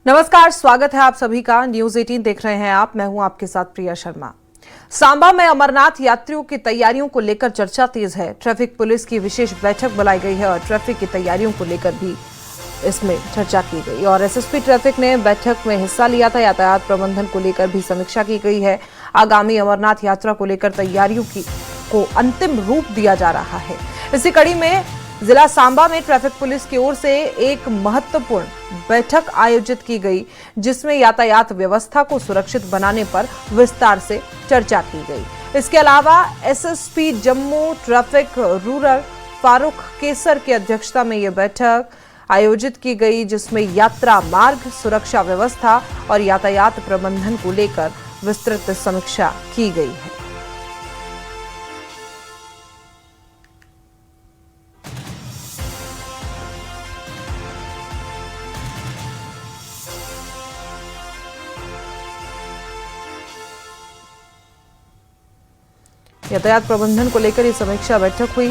नमस्कार, स्वागत है आप सभी का। न्यूज 18 देख रहे हैं आप। मैं हूं आपके साथ प्रिया शर्मा। सांबा में अमरनाथ यात्रियों की तैयारियों को लेकर चर्चा तेज है। ट्रैफिक पुलिस की विशेष बैठक बुलाई गई है और ट्रैफिक की तैयारियों को लेकर भी इसमें चर्चा की गई और एसएसपी ट्रैफिक ने बैठक में हिस्सा लिया था। यातायात प्रबंधन को लेकर भी समीक्षा की गई है। आगामी अमरनाथ यात्रा को लेकर तैयारियों को अंतिम रूप दिया जा रहा है। इसी कड़ी में जिला सांबा में ट्रैफिक पुलिस की ओर से एक महत्वपूर्ण बैठक आयोजित की गई, जिसमें यातायात व्यवस्था को सुरक्षित बनाने पर विस्तार से चर्चा की गई। इसके अलावा SSP Jammu traffic rural Farooq Kesar की अध्यक्षता में यह बैठक आयोजित की गई, जिसमें यात्रा मार्ग, सुरक्षा व्यवस्था और यातायात प्रबंधन को लेकर विस्तृत समीक्षा की गई है। यातायात प्रबंधन को लेकर ये समीक्षा बैठक हुई।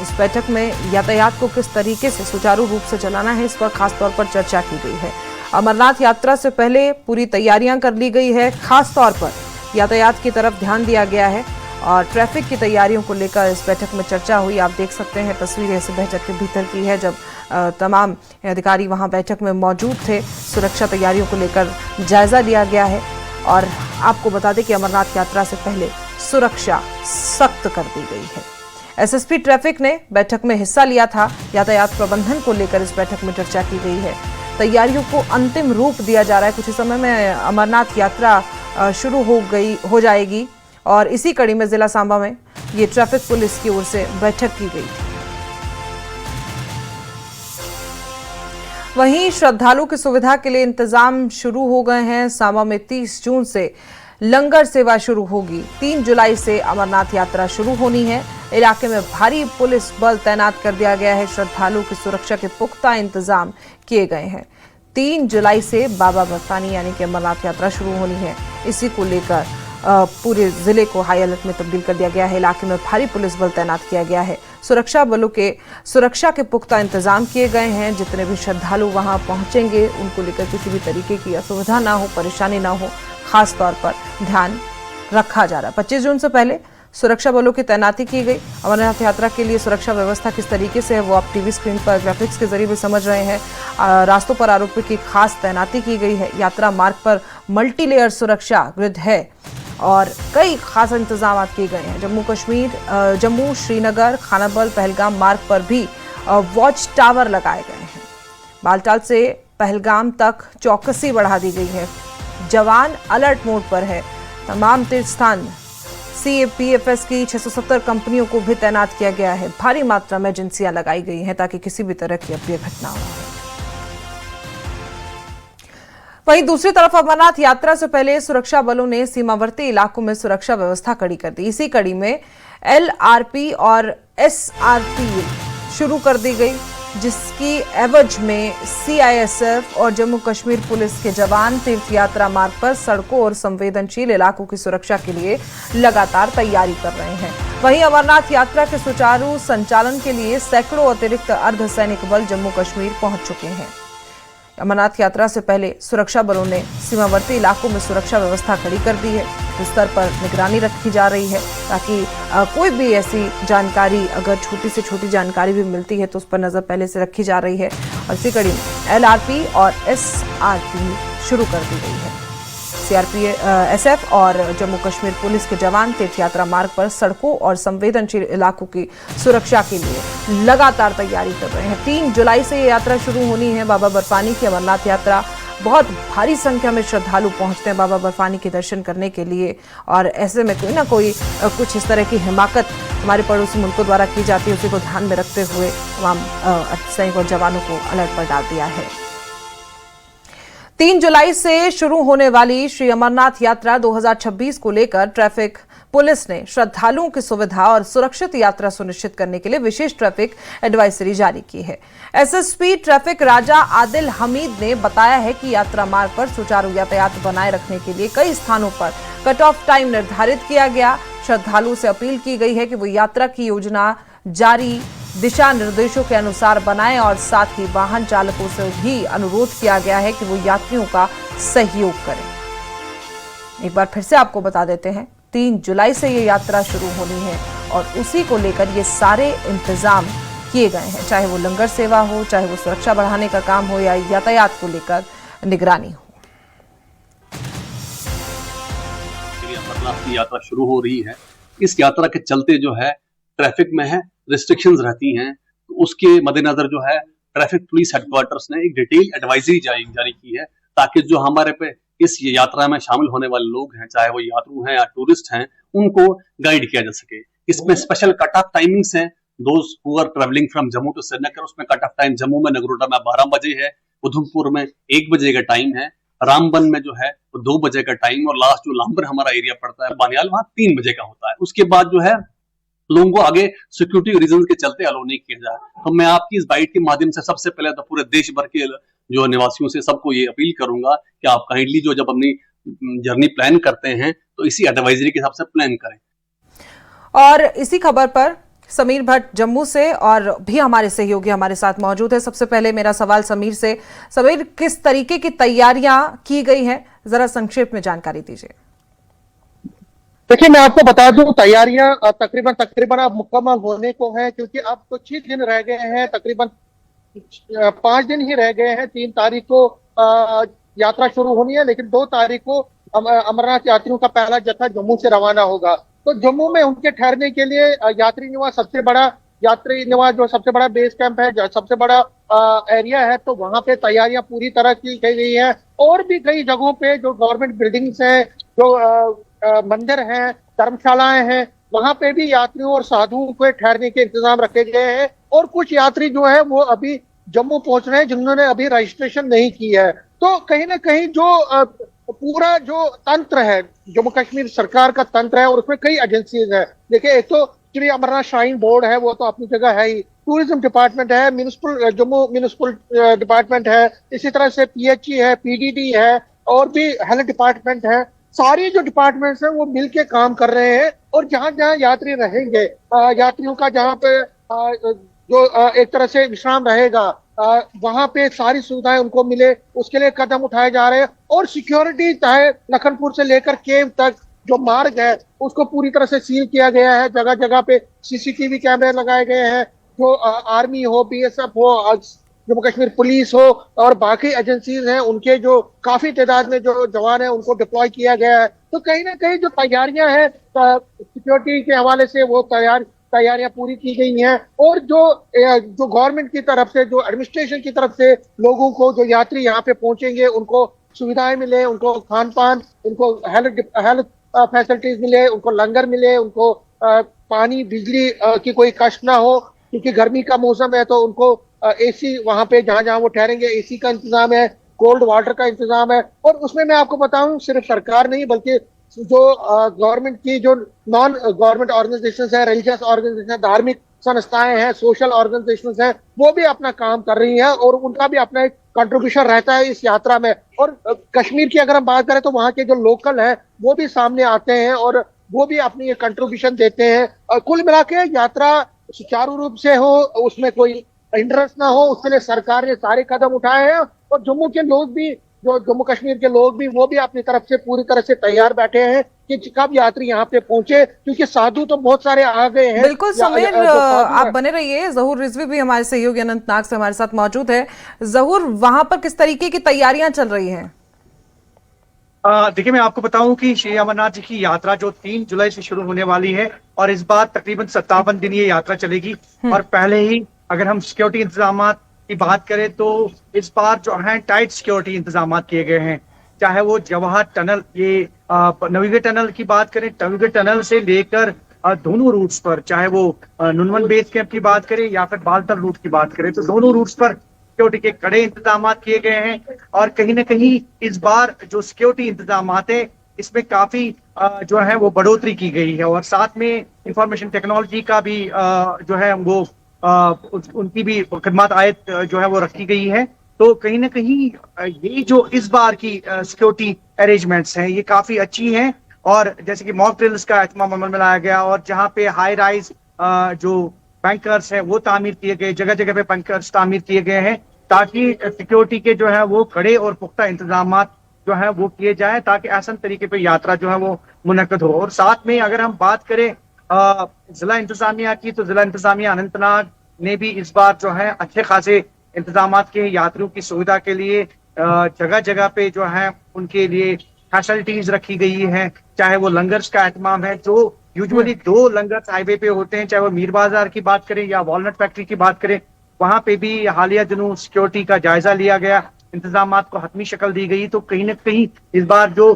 इस बैठक में यातायात को किस तरीके से सुचारू रूप से चलाना है, इस पर खास तौर पर चर्चा की गई है। अमरनाथ यात्रा से पहले पूरी तैयारियां कर ली गई है। खास तौर पर यातायात की तरफ ध्यान दिया गया है और ट्रैफिक की तैयारियों को लेकर इस बैठक में चर्चा हुई। आप देख सकते हैं तस्वीरें इस बैठक के भीतर की है, जब तमाम अधिकारी वहां बैठक में मौजूद थे। सुरक्षा तैयारियों को लेकर जायजा लिया गया है और आपको बता दें कि अमरनाथ यात्रा से पहले सुरक्षा सख्त कर दी गई है। एसएसपी ट्रैफिक ने बैठक में हिस्सा लिया था। यातायात प्रबंधन को लेकर इस बैठक में चर्चा की गई है। तैयारियों को अंतिम रूप दिया जा रहा है। कुछ ही समय में अमरनाथ यात्रा शुरू हो जाएगी और इसी कड़ी में जिला सांबा में ये ट्रैफिक पुलिस की ओर से बैठक की गई थी। वहीं श्रद्धालु की सुविधा के लिए इंतजाम शुरू हो गए हैं। सांबा में 30 जून से लंगर सेवा शुरू होगी। 3 जुलाई से अमरनाथ यात्रा शुरू होनी है। इलाके में भारी पुलिस बल तैनात कर दिया गया है। श्रद्धालु की सुरक्षा के पुख्ता इंतजाम किए गए हैं। 3 जुलाई से बाबा बर्फानी यानी कि अमरनाथ यात्रा शुरू होनी है। इसी को लेकर पूरे जिले को हाई अलर्ट में तब्दील कर दिया गया है। इलाके में भारी पुलिस बल तैनात किया गया है। सुरक्षा बलों के सुरक्षा के पुख्ता इंतजाम किए गए हैं। जितने भी श्रद्धालु वहां पहुंचेंगे उनको लेकर किसी भी तरीके की असुविधा ना हो, परेशानी ना हो, खास तौर पर ध्यान रखा जा रहा है। 25 जून से पहले सुरक्षा बलों की तैनाती की गई। अमरनाथ यात्रा के लिए सुरक्षा व्यवस्था किस तरीके से है वो आप टीवी स्क्रीन पर ग्राफिक्स के जरिए भी समझ रहे हैं। रास्तों पर आरोपियों की खास तैनाती की गई है। यात्रा मार्ग पर मल्टी लेयर सुरक्षा ग्रिड है और कई खास इंतजाम किए गए हैं। जम्मू श्रीनगर खानाबल पहलगाम मार्ग पर भी वॉच टावर लगाए गए हैं। बालटाल से पहलगाम तक चौकसी बढ़ा दी गई है। जवान अलर्ट मोड पर है। तमाम तीर्थ स्थान सीएपीएफएस की 670 कंपनियों को भी तैनात किया गया है। भारी मात्रा में एजेंसियां लगाई गई हैं ताकि किसी भी तरह की अप्रिय घटना हो। वहीं दूसरी तरफ अमरनाथ यात्रा से पहले सुरक्षा बलों ने सीमावर्ती इलाकों में सुरक्षा व्यवस्था कड़ी कर दी। इसी कड़ी में एलआरपी और एसआरपी शुरू कर दी गई, जिसकी एवज में सीआईएसएफ और जम्मू कश्मीर पुलिस के जवान तीर्थ यात्रा मार्ग पर सड़कों और संवेदनशील इलाकों की सुरक्षा के लिए लगातार तैयारी कर रहे हैं। वहीं अमरनाथ यात्रा के सुचारू संचालन के लिए सैकड़ों अतिरिक्त अर्धसैनिक बल जम्मू कश्मीर पहुंच चुके हैं। अमरनाथ यात्रा से पहले सुरक्षा बलों ने सीमावर्ती इलाकों में सुरक्षा व्यवस्था खड़ी कर दी है। इस स्तर पर निगरानी रखी जा रही है ताकि कोई भी ऐसी जानकारी, अगर छोटी से छोटी जानकारी भी मिलती है तो उस पर नजर पहले से रखी जा रही है। और इसी कड़ी में एलआरपी और एसआरपी शुरू कर दी गई है। सीआरपीएफ और जम्मू कश्मीर पुलिस के जवान तीर्थ यात्रा मार्ग पर सड़कों और संवेदनशील इलाकों की सुरक्षा के लिए लगातार तैयारी कर रहे हैं। 3 जुलाई से ये यात्रा शुरू होनी है। बाबा बर्फानी की अमरनाथ यात्रा, बहुत भारी संख्या में श्रद्धालु पहुंचते हैं बाबा बर्फानी के दर्शन करने के लिए और ऐसे में कोई ना कोई कुछ इस तरह की हिमाकत हमारे पड़ोसी मुल्कों द्वारा की जाती है, उसी को ध्यान में रखते हुए तमाम अर्धसैनिक और जवानों को अलर्ट पर डाल दिया है। 3 जुलाई से शुरू होने वाली श्री अमरनाथ यात्रा 2026 को लेकर ट्रैफिक पुलिस ने श्रद्धालुओं की सुविधा और सुरक्षित यात्रा सुनिश्चित करने के लिए विशेष ट्रैफिक एडवाइजरी जारी की है। एसएसपी ट्रैफिक राजा आदिल हमीद ने बताया है कि यात्रा मार्ग पर सुचारू यातायात बनाए रखने के लिए कई स्थानों पर कट ऑफ टाइम निर्धारित किया गया। श्रद्धालुओं से अपील की गई है कि वो यात्रा की योजना जारी दिशा निर्देशों के अनुसार बनाएं और साथ ही वाहन चालकों से भी अनुरोध किया गया है कि वो यात्रियों का सहयोग करें। एक बार फिर से आपको बता देते हैं, 3 जुलाई से ये यात्रा शुरू होनी है और उसी को लेकर ये सारे इंतजाम किए गए हैं, चाहे वो लंगर सेवा हो, चाहे वो सुरक्षा बढ़ाने का काम हो या यातायात को लेकर निगरानी हो। अमरनाथ की यात्रा शुरू हो रही है। इस यात्रा के चलते जो है ट्रैफिक में है रिस्ट्रिक्शंस रहती हैं, तो उसके मद्देनजर जो है ट्रैफिक पुलिस हेडक्वार्टर्स ने एक डिटेल एडवाइजरी जारी की है, ताकि जो हमारे पे इस यात्रा में शामिल होने वाले लोग हैं, चाहे वो यात्रु हैं या टूरिस्ट हैं, उनको गाइड किया जा सके। इसमें स्पेशल कट ऑफ टाइमिंग्स हैं। Those who are travelling from Jammu to Srinagar, उसमें कट ऑफ टाइम जम्मू में नगरोटा में 12 बजे है, उधमपुर में 1 बजे का टाइम है, रामबन में जो है वो 2 बजे का टाइम, और लास्ट जो लामबर हमारा एरिया पड़ता है बानियाल, वहां 3 बजे का होता है। उसके बाद जो है लोगों को आगे सिक्योरिटी रीजन के चलते अलाउ नहीं किया जाए। तो मैं आपकी इस बाइट के माध्यम से सबसे पहले तो पूरे देश भर के जो निवासियों से सबको ये अपील करूंगा कि आप काइंडली जो जब अपनी जर्नी प्लान करते हैं तो इसी एडवाइजरी के हिसाब से प्लान करें। और इसी खबर पर समीर भट्ट जम्मू से और भी हमारे सहयोगी हमारे साथ मौजूद है। सबसे पहले मेरा सवाल समीर से, समीर किस तरीके की तैयारियां की गई हैं, जरा संक्षेप में जानकारी दीजिए। देखिए, मैं आपको बता दूं, तैयारियां तकरीबन अब मुकम्मल होने को है, क्योंकि अब कुछ ही दिन रह गए हैं, तकरीबन 5 दिन ही रह गए हैं। 3 तारीख को यात्रा शुरू होनी है, लेकिन 2 तारीख को अमरनाथ यात्रियों का पहला जत्था जम्मू से रवाना होगा। तो जम्मू में उनके ठहरने के लिए यात्री निवास सबसे बड़ा बेस कैंप है, सबसे बड़ा एरिया है। तो वहां पे तैयारियां पूरी तरह की गई है। और भी कई जगहों पे जो गवर्नमेंट बिल्डिंग्स हैं, जो मंदिर हैं, धर्मशालाएं हैं, वहां पे भी यात्रियों और साधुओं के ठहरने के इंतजाम रखे गए हैं। और कुछ यात्री जो है वो अभी जम्मू पहुंच रहे हैं, जिन्होंने अभी रजिस्ट्रेशन नहीं की है। तो कहीं ना कहीं जो पूरा जो तंत्र है, जम्मू कश्मीर सरकार का तंत्र है, और उसमें कई एजेंसीज है। देखिए, एक तो श्री अमरनाथ श्राइन बोर्ड है, वो तो अपनी जगह है ही, टूरिज्म डिपार्टमेंट है, जम्मू म्यूनिसिपल डिपार्टमेंट है, इसी तरह से PHE है, PDD है, और भी हेल्थ डिपार्टमेंट है। सारी जो डिपार्टमेंट्स हैं वो मिलके काम कर रहे हैं। और जहां जहां यात्री रहेंगे, यात्रियों का जहां पे जो एक तरह से विश्राम रहेगा, वहां पे सारी सुविधाएं उनको मिले, उसके लिए कदम उठाए जा रहे हैं। और सिक्योरिटी, चाहे लखनपुर से लेकर केव तक जो मार्ग है उसको पूरी तरह से सील किया गया है। जगह जगह पे CCTV कैमरे लगाए गए हैं। जो आर्मी हो, BSF हो, जम्मू कश्मीर पुलिस हो, और बाकी एजेंसीज हैं, उनके जो काफी तादाद में जो जवान हैं उनको डिप्लॉय किया गया है। तो कहीं ना कहीं जो तैयारियां हैं सिक्योरिटी के हवाले से, वो तैयारियां पूरी की गई हैं। और जो गवर्नमेंट की तरफ से, जो एडमिनिस्ट्रेशन की तरफ से लोगों को, जो यात्री यहाँ पे पहुंचेंगे, उनको सुविधाएं मिले, उनको खान पान, उनको हेल्थ फैसिलिटीज मिले, उनको लंगर मिले, उनको पानी बिजली की कोई कष्ट ना हो, क्योंकि गर्मी का मौसम है। तो उनको AC वहां पे जहां जहां वो ठहरेंगे AC का इंतजाम है, कोल्ड वाटर का इंतजाम है। और उसमें मैं आपको बताऊं, सिर्फ सरकार नहीं बल्कि जो गवर्नमेंट की जो नॉन गवर्नमेंट ऑर्गेनाइजेशंस है, रिलीजियस ऑर्गेनाइजेशन, धार्मिक संस्थाएं हैं, सोशल ऑर्गेनाइजेशंस हैं, वो भी अपना काम कर रही हैं, और उनका भी अपना एक कंट्रीब्यूशन रहता है इस यात्रा में। और कश्मीर की अगर हम बात करें तो वहाँ के जो लोकल हैं वो भी सामने आते हैं और वो भी अपनी कंट्रीब्यूशन देते हैं। और कुल मिला के यात्रा सुचारू रूप से हो, उसमें कोई हिंड्रेंस ना हो, उसके लिए सरकार ने सारे कदम उठाए हैं। और जम्मू के लोग भी, जो जम्मू कश्मीर के लोग भी, वो भी अपनी तरफ से पूरी तरह से तैयार बैठे हैं कि कब यात्री यहाँ पे पहुंचे, क्योंकि साधु तो बहुत सारे आ गए हैं। बिल्कुल समीर, आप बने रहिए। जहूर रिजवी भी हमारे सहयोगी अनंतनाग से हमारे साथ मौजूद है। जहूर, वहां पर किस तरीके की तैयारियां चल रही हैं? देखिए, मैं आपको बताऊं कि श्री अमरनाथ जी की यात्रा जो 3 जुलाई से शुरू होने वाली है, और इस बार तकरीबन 57 दिन ये यात्रा चलेगी। और पहले ही अगर हम सिक्योरिटी इंतजाम की बात करें तो इस बार जो है टाइट सिक्योरिटी इंतजाम किए गए हैं। चाहे वो जवाहर टनल, ये नवीगढ़ टनल की बात करें, नवीगढ़ टनल से लेकर दोनों रूट्स पर, चाहे वो नुनवन बेस कैंप की बात करें या फिर बालतर रूट की बात करें, तो दोनों रूट्स पर सिक्योरिटी के कड़े इंतजाम किए गए हैं। और कहीं ना कहीं इस बार जो सिक्योरिटी इंतजाम है, इसमें काफी जो है वो बढ़ोतरी की गई है। और साथ में इंफॉर्मेशन टेक्नोलॉजी का भी जो है वो उनकी भी खिदमत आयत जो है वो रखी गई है। तो कहीं ना कहीं ये जो इस बार की सिक्योरिटी अरेंजमेंट्स हैं, ये काफी अच्छी हैं। और जैसे कि मॉक ड्रिल्स का एहतमाम अमल में लाया गया, और जहाँ पे हाई राइज जो बैंकर्स हैं वो तामीर किए गए, जगह जगह पे बैंकर्स तामीर किए गए हैं, ताकि सिक्योरिटी के जो है वो कड़े और पुख्ता इंतजाम जो है वो किए जाए, ताकि आसान तरीके पे यात्रा जो है वो मुनक्कद हो। और साथ में अगर हम बात करें जिला इंतजामिया की, तो जिला इंतजामिया अनंतनाग ने भी इस बार जो है अच्छे खासे इंतजाम के यात्रियों की सुविधा के लिए जगह जगह पे जो है उनके लिए फैसिलिटीज रखी गई है। चाहे वो लंगर्स का एहतमाम है, जो यूजुअली 2 लंगर्स हाईवे पे होते हैं, चाहे वो मीर बाजार की बात करें या वॉलनट फैक्ट्री की बात करें, वहां पे भी हालिया दिनों सिक्योरिटी का जायजा लिया गया, इंतजाम को हतमी शक्ल दी गई। तो कहीं ना कहीं इस बार जो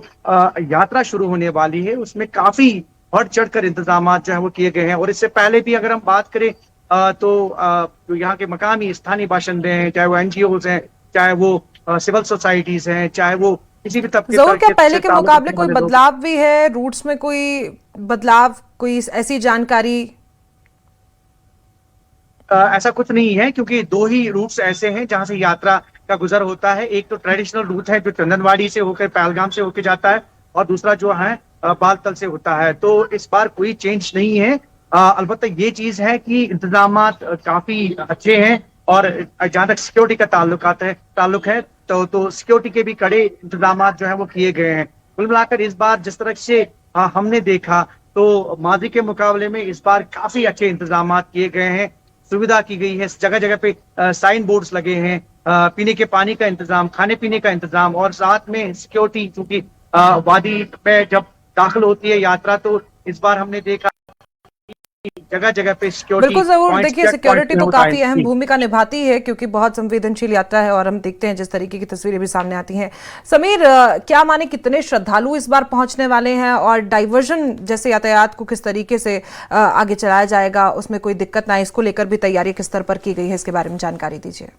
यात्रा शुरू होने वाली है उसमें काफी बढ़ चढ़कर इंतजाम जो है वो किए गए हैं। और इससे पहले भी अगर हम बात करें तो जो यहाँ के मकामी स्थानीय बाशिंदे हैं, चाहे वो NGOs हैं, चाहे वो सिविल सोसाइटीज हैं, चाहे वो किसी भी तबके जरूर, क्या पहले के ताल्लुक मुकाबले रखने कोई वाले लोग, बदलाव भी है, रूट्स में कोई बदलाव, कोई ऐसी जानकारी? ऐसा कुछ नहीं है, क्योंकि 2 ही रूट्स ऐसे हैं जहां से यात्रा का गुजर होता है। एक तो ट्रेडिशनल रूट है जो चंदनवाड़ी से होकर पहलगाम से होकर जाता है, और दूसरा जो है बालतल से होता है। तो इस बार कोई चेंज नहीं है। अलबत्ता ये चीज है कि इंतजामात काफी अच्छे हैं, और जहां तक सिक्योरिटी का ताल्लुक है तो सिक्योरिटी के भी कड़े इंतजामात जो है वो किए गए हैं। कुल मिलाकर इस बार जिस तरह से हमने देखा, तो माजी के मुकाबले में इस बार काफी अच्छे इंतजामात किए गए हैं, सुविधा की गई है, जगह जगह पे साइन बोर्ड्स लगे हैं, पीने के पानी का इंतजाम, खाने पीने का इंतजाम, और साथ में सिक्योरिटी, क्योंकि वादी में जब दाखिल होती है यात्रा, तो इस बार हमने देखा जगह जगह पे सिक्योरिटी। बिल्कुल जरूर, देखिए सिक्योरिटी तो काफी अहम भूमिका निभाती है, क्योंकि बहुत संवेदनशील यात्रा है, और हम देखते हैं जिस तरीके की तस्वीरें भी सामने आती हैं। समीर, क्या माने कितने श्रद्धालु इस बार पहुंचने वाले हैं, और डाइवर्जन जैसे यातायात को किस तरीके से आगे चलाया जाएगा, उसमें कोई दिक्कत ना, इसको लेकर भी तैयारी किस स्तर पर की गई है, इसके बारे में जानकारी दीजिए।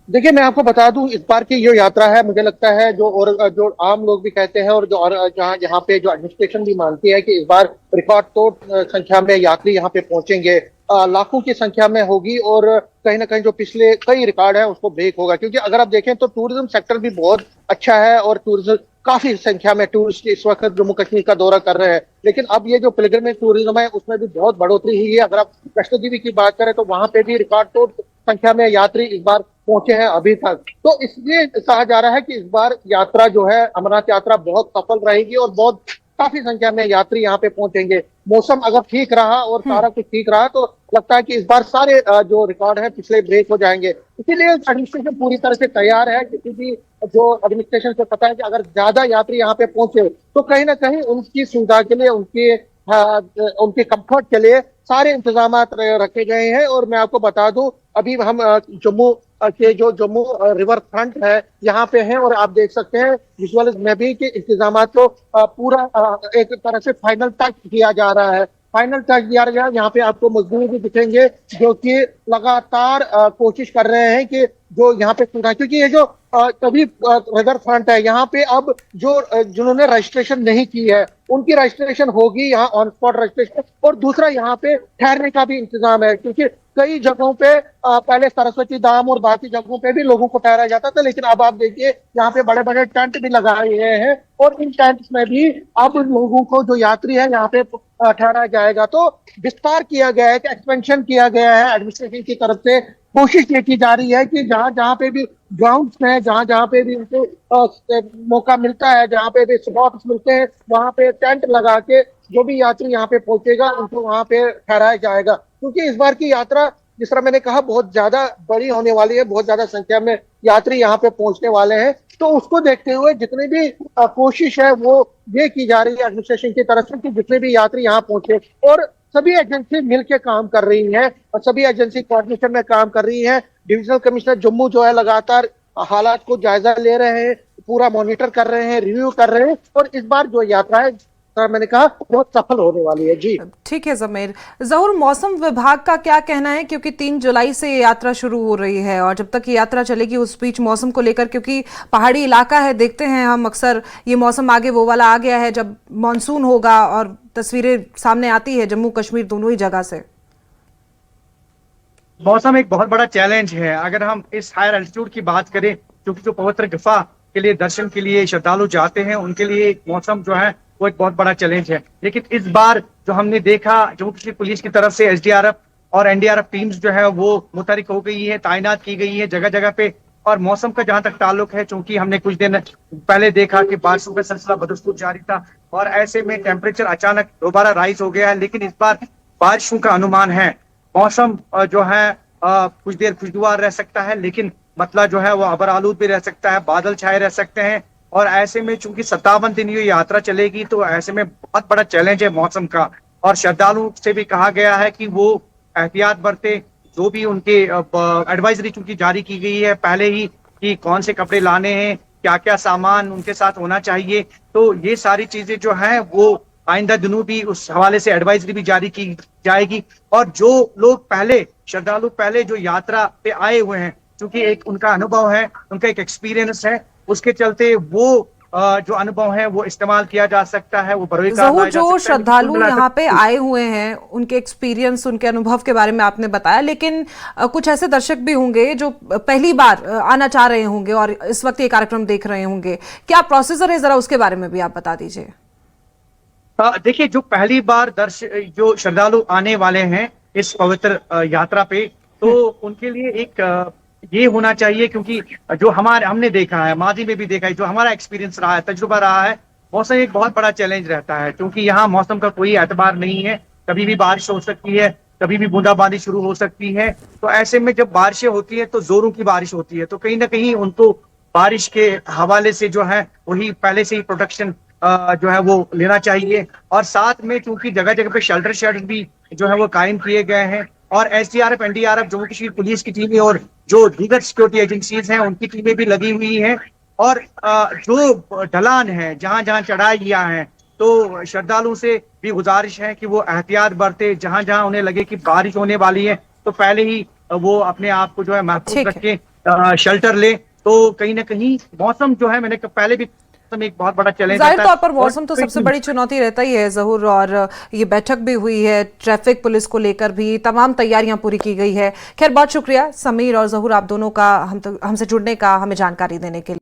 देखिए, मैं आपको बता दूं, इस बार की जो यात्रा है, मुझे लगता है जो आम लोग भी कहते हैं, और जहाँ यहाँ पे जो एडमिनिस्ट्रेशन भी मानती है कि इस बार रिकॉर्ड तोड़ संख्या में यात्री यहाँ पे पहुंचेंगे, लाखों की संख्या में होगी, और कहीं ना कहीं जो पिछले कई रिकॉर्ड है उसको ब्रेक होगा। क्योंकि अगर आप देखें तो टूरिज्म सेक्टर भी बहुत अच्छा है, और टूरिज्म काफी संख्या में टूरिस्ट इस वक्त जम्मू कश्मीर का दौरा कर रहे हैं। लेकिन अब ये जो पिलग्रिमेज टूरिज्म है उसमें भी बहुत बढ़ोतरी हुई है। अगर आप वैष्णो देवी की बात करें तो वहां पे भी रिकॉर्ड तोड़ संख्या में यात्री इस बार पहुंचे हैं अभी तक। तो इसलिए कहा जा रहा है कि इस बार यात्रा जो है, अमरनाथ यात्रा बहुत सफल रहेगी, और बहुत काफी संख्या में यात्री यहाँ पे पहुंचेंगे। मौसम अगर ठीक रहा और सारा कुछ ठीक रहा तो लगता है कि इस बार सारे जो रिकॉर्ड है पिछले ब्रेक हो जाएंगे। इसीलिए एडमिनिस्ट्रेशन पूरी तरह से तैयार है। किसी भी जो एडमिनिस्ट्रेशन को पता है कि अगर ज्यादा यात्री यहाँ पे पहुंचे तो कहीं ना कहीं उनकी सुविधा के लिए, उनके कंफर्ट के लिए सारे इंतजाम रखे गए हैं। और मैं आपको बता दूं, अभी हम जम्मू के जो जम्मू रिवर फ्रंट है यहाँ पे हैं, और आप देख सकते हैं विजुअल में भी कि इंतजाम को पूरा एक तरह से फाइनल टच किया जा रहा है। फाइनल टच दिया गया, यहाँ पे आपको मजदूर भी दिखेंगे जो कि लगातार कोशिश कर रहे हैं कि जो यहाँ पे सुविधा, क्योंकि ये जो कभी रिवर फ्रंट है यहाँ पे अब जिन्होंने रजिस्ट्रेशन नहीं की है उनकी रजिस्ट्रेशन होगी, यहाँ ऑन स्पॉट रजिस्ट्रेशन। और दूसरा यहाँ पे ठहरने का भी इंतजाम है, क्योंकि कई जगहों पे पहले सरस्वती धाम और बाकी जगहों पे भी लोगों को ठहराया जाता था, लेकिन अब आप देखिए यहाँ पे बड़े बड़े टेंट भी लगाए गए हैं, और इन टेंट्स में भी अब लोगों को, जो यात्री है, यहाँ पे ठहराया जाएगा। तो विस्तार किया गया है, एक्सपेंशन किया गया है। एडमिनिस्ट्रेशन की तरफ से कोशिश ये की जा रही है कि जहां जहां पे भी ग्राउंड्स में, जहां जहां पे भी उनको मौका मिलता है, जहां पे भी स्पॉट्स मिलते हैं, वहां पे टेंट लगा के जो भी यात्री यहाँ पे पहुंचेगा उनको वहां पे ठहराया जाएगा। क्योंकि इस बार की यात्रा, जिस तरह मैंने कहा, बहुत ज्यादा बड़ी होने वाली है, बहुत ज्यादा संख्या में यात्री यहाँ पे पहुंचने वाले हैं। तो उसको देखते हुए जितनी भी कोशिश है वो ये की जा रही है एडमिनिस्ट्रेशन की तरफ से कि जितने भी यात्री यहाँ पहुंचे, और सभी एजेंसी मिलकर काम कर रही हैं, और सभी एजेंसी कोऑर्डिनेशन में काम कर रही हैं। डिविजनल कमिश्नर जम्मू जो है लगातार हालात को जायजा ले रहे हैं, पूरा मॉनिटर कर रहे हैं, रिव्यू कर रहे हैं, और इस बार जो यात्रा है, मैंने कहा, बहुत सफल होने वाली है। जी ठीक है जमीर। जहूर, मौसम विभाग का क्या कहना है, क्योंकि 3 जुलाई से ये यात्रा शुरू हो रही है, और जब तक ये यात्रा चलेगी उस बीच मौसम को लेकर, क्योंकि पहाड़ी इलाका है, देखते हैं हम अक्सर ये मौसम आगे वो वाला आ गया है जब मानसून होगा, और तस्वीरें सामने आती है जम्मू कश्मीर दोनों ही जगह से। मौसम एक बहुत बड़ा चैलेंज है। अगर हम इस हायर एल्टीट्यूड की बात करें, क्योंकि जो पवित्र गुफा के लिए दर्शन के लिए श्रद्धालु जाते हैं, उनके लिए मौसम जो है वो एक बहुत बड़ा चैलेंज है। लेकिन इस बार जो हमने देखा, जम्मू कश्मीर पुलिस की तरफ से एसडीआरएफ और एनडीआरएफ टीम्स जो है वो मुतहरिक हो गई है, तैनात की गई है जगह जगह पे। और मौसम का जहां तक ताल्लुक है, चूंकि हमने कुछ दिन पहले देखा कि बारिशों का सिलसिला बदस्तूर जारी था और ऐसे में टेम्परेचर अचानक दोबारा राइज हो गया है। लेकिन इस बार बारिशों का अनुमान है। मौसम जो है कुछ देर खुशगवार रह सकता है, लेकिन मतला जो है वो अबर आलूद भी रह सकता है, बादल छाए रह सकते हैं। और ऐसे में चूंकि 57 दिन ये यात्रा चलेगी, तो ऐसे में बहुत बड़ा चैलेंज है मौसम का। और श्रद्धालु से भी कहा गया है कि वो एहतियात बरते, जो भी उनके एडवाइजरी चूंकि जारी की गई है पहले ही कि कौन से कपड़े लाने हैं, क्या क्या सामान उनके साथ होना चाहिए। तो ये सारी चीजें जो है वो आइंदा दिनों भी उस हवाले से एडवाइजरी भी जारी की जाएगी। और जो लोग पहले श्रद्धालु पहले जो यात्रा पे आए हुए हैं, क्योंकि एक उनका अनुभव है, उनका एक एक्सपीरियंस है, उसके चलते वो जो अनुभव है वो इस्तेमाल किया जा सकता है, वो बरोईकार लाया जा जो सकता है। श्रद्धालु यहाँ पे आए हुए हैं, उनके एक्सपीरियंस, उनके अनुभव के बारे में आपने बताया, लेकिन कुछ ऐसे दर्शक भी होंगे जो पहली बार आना चाह रहे होंगे और इस वक्त ये कार्यक्रम देख रहे होंगे। क्या प्रोसीजर है, जरा उसके बारे में भी आप बता दीजिए। देखिए, जो पहली बार जो श्रद्धालु आने वाले हैं इस पवित्र यात्रा पे, तो उनके लिए एक ये होना चाहिए, क्योंकि जो हमने देखा है, माजी में भी देखा है, जो हमारा एक्सपीरियंस रहा है, तजुर्बा रहा है, मौसम एक बहुत बड़ा चैलेंज रहता है। क्योंकि यहाँ मौसम का कोई एतबार नहीं है, कभी भी बारिश हो सकती है, कभी भी बूंदाबांदी शुरू हो सकती है। तो ऐसे में जब बारिशें होती है तो जोरों की बारिश होती है, तो कहीं ना कहीं उनको बारिश के हवाले से जो है वही पहले से ही प्रोटेक्शन जो है वो लेना चाहिए। और साथ में चूंकि जगह जगह पे शेल्टर भी जो है वो कायम किए गए हैं, और SDRF, NDRF, Jammu Kashmir police की टीमें और जो दीगर सिक्योरिटी एजेंसीज हैं उनकी टीमें भी लगी हुई हैं। और जो ढलान है, जहां जहां चढ़ाइयां हैं, तो श्रद्धालुओं से भी गुजारिश है कि वो एहतियात बरते। जहां जहां उन्हें लगे कि बारिश होने वाली है, तो पहले ही वो अपने आप को जो है महफूज रखें, शेल्टर ले। तो कहीं ना कहीं मौसम जो है, मैंने पहले भी एक बहुत बड़ा चैलेंज, जाहिर तौर पर मौसम तो सबसे बड़ी चुनौती रहता ही है ज़हूर, और ये बैठक भी हुई है, ट्रैफिक पुलिस को लेकर भी तमाम तैयारियां पूरी की गई है। खैर, बहुत शुक्रिया समीर और ज़हूर आप दोनों का हमसे जुड़ने का, हमें जानकारी देने के लिए।